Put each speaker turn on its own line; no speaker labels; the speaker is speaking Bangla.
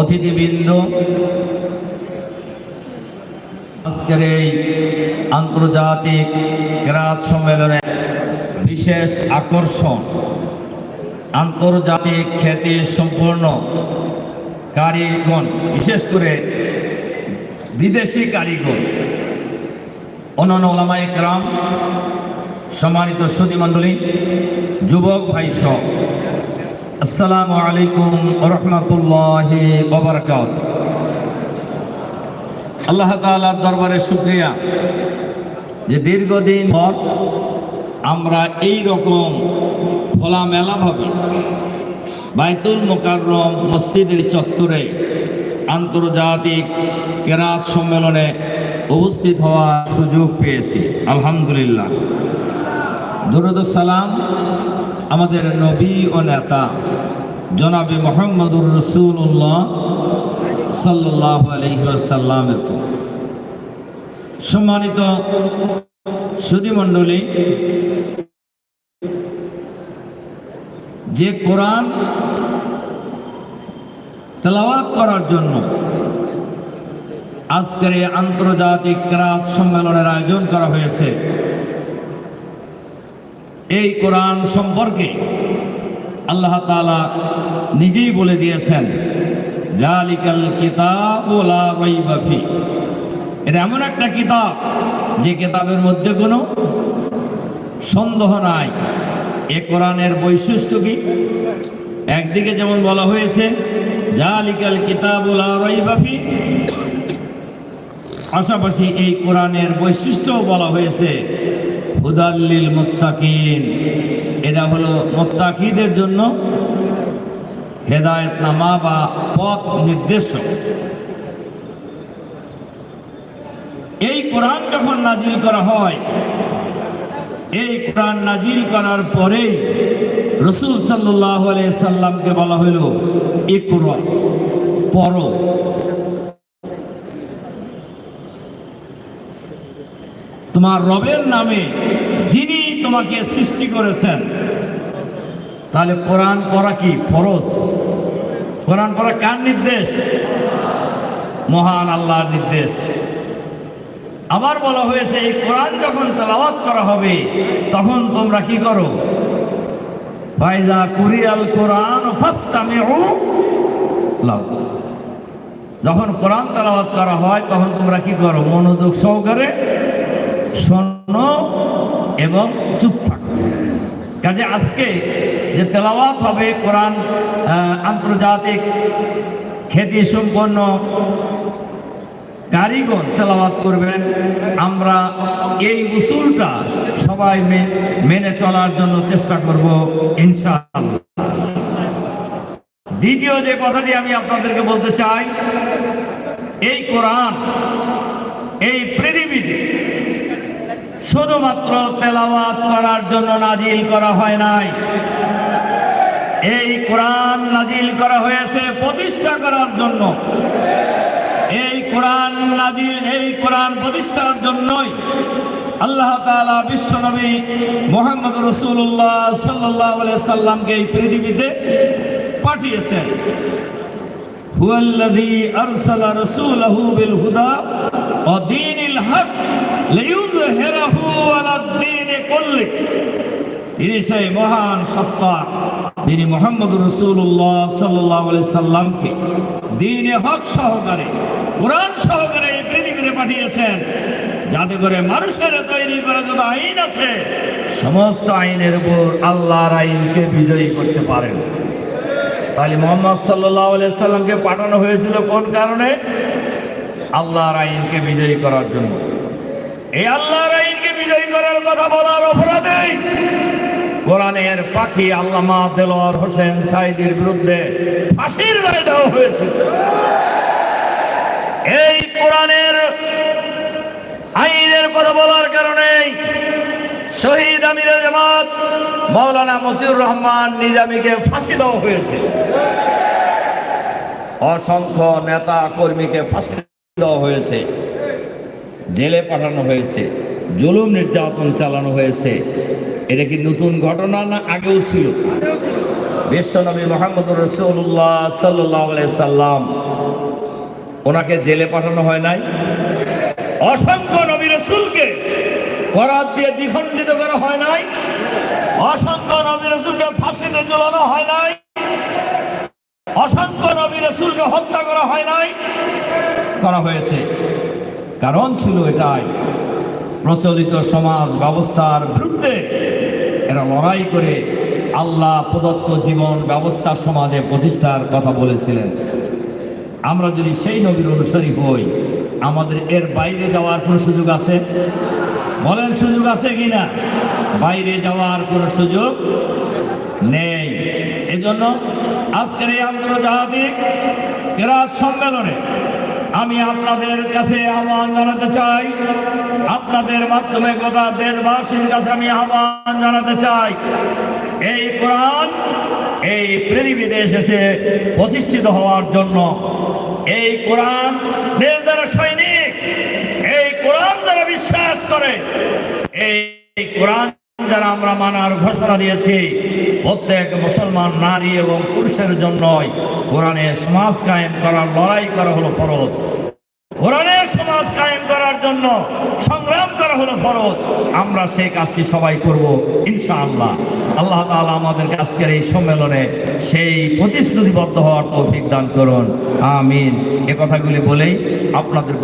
অতিথিবৃন্দ, আজকের এই আন্তর্জাতিক কেরাত সম্মেলনে বিশেষ আকর্ষণ আন্তর্জাতিক খ্যাতি সম্পন্ন কারিগণ, বিশেষ করে বিদেশি কারিগণ, অন্যান্য ওলামায়ে কেরাম, সম্মানিত সুধী মণ্ডলী, যুবক ভাই সব, আসসালামু আলাইকুম ওয়া রাহমাতুল্লাহি ওয়া বারাকাতুহু। আল্লাহ তাআলার দরবারে শুকরিয়া যে দীর্ঘদিন পর আমরা এই রকম খোলামেলাভাবে বাইতুল মুকাররম মসজিদের চত্বরে আন্তর্জাতিক কেরাত সম্মেলনে উপস্থিত হওয়ার সুযোগ পেয়েছি। আলহামদুলিল্লাহ। দরুদ ও সালাম আমাদের নবী ও নেতা জনাবে মুহাম্মদুর রাসূলুল্লাহ সাল্লাল্লাহু আলাইহি ওয়াসাল্লামের প্রতি। সম্মানিত সুধী মণ্ডলী, যে কোরআন তেলাওয়াত করার জন্য আজকের এই আন্তর্জাতিক কেরাত সম্মেলনের আয়োজন করা হয়েছে, এই কোরআন সম্পর্কে আল্লাহ তাআলা নিজেই বলে দিয়েছেন, জালিকাল কিতাবু লা রাইবা ফি। এটা এমন একটা কিতাব যে কিতাবের মধ্যে কোনো সন্দেহ নাই। এ কোরআনের বৈশিষ্ট্য কি? একদিকে যেমন বলা হয়েছে জালিকাল কিতাবু লা রাইবা ফি, পাশাপাশি এই কোরআনের বৈশিষ্ট্যও বলা হয়েছে হুদাল লিল মুত্তাকিন। এটা হলো মুত্তাকিদের জন্য হেদায়েতনামা বা পথ নির্দেশক। এই কোরআন যখন নাজিল করা হয়, এই কোরআন নাজিল করার পরে রাসূল সাল্লাল্লাহু আলাইহি সাল্লামকে বলা হলো ইকরা, পড়ো। তোমার রবের নামে যিনি তোমাকে সৃষ্টি করেছেন। তাহলে কোরআন পড়া কি ফরজ? কোরআন পড়া কার নির্দেশ? মহান আল্লাহর নির্দেশ। আবার বলা হয়েছে এই কোরআন যখন তেলাওয়াত করা হবে তখন তোমরা কি করো? ফাইজা কুরিয়াল কোরআন ফাসতামিউ লাহু। যখন কোরআন তেলাওয়াত করা হয় তখন তোমরা কি করো? মনোযোগ সহকারে শোনো এবং চুপ থাকো। কাজে আজকে যে তেলাওয়াত হবে কোরআন, আন্তর্জাতিক খ্যাতি সম্পন্ন কারিগণ তেলাওয়াত করবেন। আমরা এই উসুলটা সবাই মেনে চলার জন্য চেষ্টা করব ইনশাআল্লাহ। দ্বিতীয় যে কথাটি আমি আপনাদেরকে বলতে চাই, এই কোরআন এই পৃথিবীতে শুধুমাত্র তেলাওয়াত করার জন্য নাজিল করা হয় নাই। এই কোরআন নাজিল করা হয়েছে প্রতিষ্ঠা করার জন্য। এই কোরআন প্রতিষ্ঠার জন্যই আল্লাহ তাআলা বিশ্বনবী মুহাম্মদ রাসূলুল্লাহ সাল্লাল্লাহু আলাইহি সাল্লামকে এই পৃথিবীতে পাঠিয়েছেন। হুয়াল্লাযী আরসালা রাসূলাহু বিল হুদা ওয়া দীনিল হক লিইয়ুযহিরাহু আলাদ দীনি কুল্লি। তিনি সেই মহান সত্তা, তিনি মুহাম্মদ রাসূলুল্লাহ সাল্লাল্লাহু আলাইহি সাল্লামকে দ্বীনে হক সহকারে, কোরআন সহকারে এই পৃথিবীতে পাঠিয়েছেন, যাতে করে মানুষের তৈরি করা যত আইন আছে সমস্ত আইনের উপর আল্লাহর আইনকে বিজয়ী করতে পারেন। তাহলে মুহাম্মদ সাল্লাল্লাহু আলাইহি সাল্লামকে পাঠানো হয়েছিল কোন কারণে? আল্লাহর আইনকে বিজয়ী করার জন্য। এই আল্লাহর আইনকে বিজয়ী করার কথা বলার অপরাধে কোরআনের পাখি আল্লামা দেলোয়ার হোসেন সাঈদীর বিরুদ্ধে ফাঁসির রায় দেওয়া হয়েছিল। এই কোরআনের আইনের কথা বলার কারণে শহীদ আমিরে জামাত মাওলানা মতিউর রহমান নিজামীকে ফাঁসি দেওয়া হয়েছে। অসংখ্য নেতা কর্মীকে ফাঁসি দেওয়া হয়েছে, জেলে পাঠানো হয়েছে, জুলুম নির্যাতন চালানো হয়েছে। এটা কি নতুন ঘটনা না আগেও ছিল? বিশ্বনবী মুহাম্মদুর রাসূলুল্লাহ সাল্লাল্লাহু আলাইহি সাল্লাম, ওনাকে জেলে পাঠানো হয় নাই? অসংখ্য নবী রাসূলকে করাত দিয়ে দ্বিখণ্ডিত করা হয় নাই? অসংখ্য নবী রাসূলকে ফাঁসিতে ঝুলানো হয় নাই? অসংখ্য নবী রাসূলকে হত্যা করা হয় নাই? করা হয়েছে। কারণ ছিল এটাই, প্রচলিত সমাজ ব্যবস্থার বিরুদ্ধে এরা লড়াই করে আল্লাহ প্রদত্ত জীবন ব্যবস্থা সমাজে প্রতিষ্ঠার কথা বলেছিলেন। আমরা যদি সেই নবীর অনুসারী হই, আমাদের এর বাইরে যাওয়ার কোনো সুযোগ আছে? বলেন, সুযোগ আছে কিনা? বাইরে যাওয়ার কোনো সুযোগ নেই। এজন্য আজকের এই আন্তর্জাতিক কেরাত সম্মেলনে আমি আপনাদের কাছে আহ্বান জানাতে চাই, আপনাদের মাধ্যমে গোটা দেশবাসীর কাছে আমি আহ্বান জানাতে চাই, এই কোরআন এই পৃথিবীতে এসেছে প্রতিষ্ঠিত হওয়ার জন্য। এই কোরআন যারা সৈনিক, এই কোরআন যারা বিশ্বাস করে, এই কোরআন যারা আমরা মানার ঘোষণা দিয়েছি, প্রত্যেক মুসলমান নারী এবং পুরুষের জন্যই কোরআনের সমাজ কায়েম করার লড়াই করা হলো ফরজ। কোরআনের সমাজ কায়েম করার জন্য সংগ্রাম করা হলো ফরজ। আমরা সেই কাজটি সবাই করব ইনশাআল্লাহ। আল্লাহ তাআলা আমাদের আজকের এই সম্মেলনে সেই প্রতিশ্রুতিবদ্ধ হওয়ার তৌফিক দান করুন, আমিন। এ কথাগুলি বলেই আপনাদের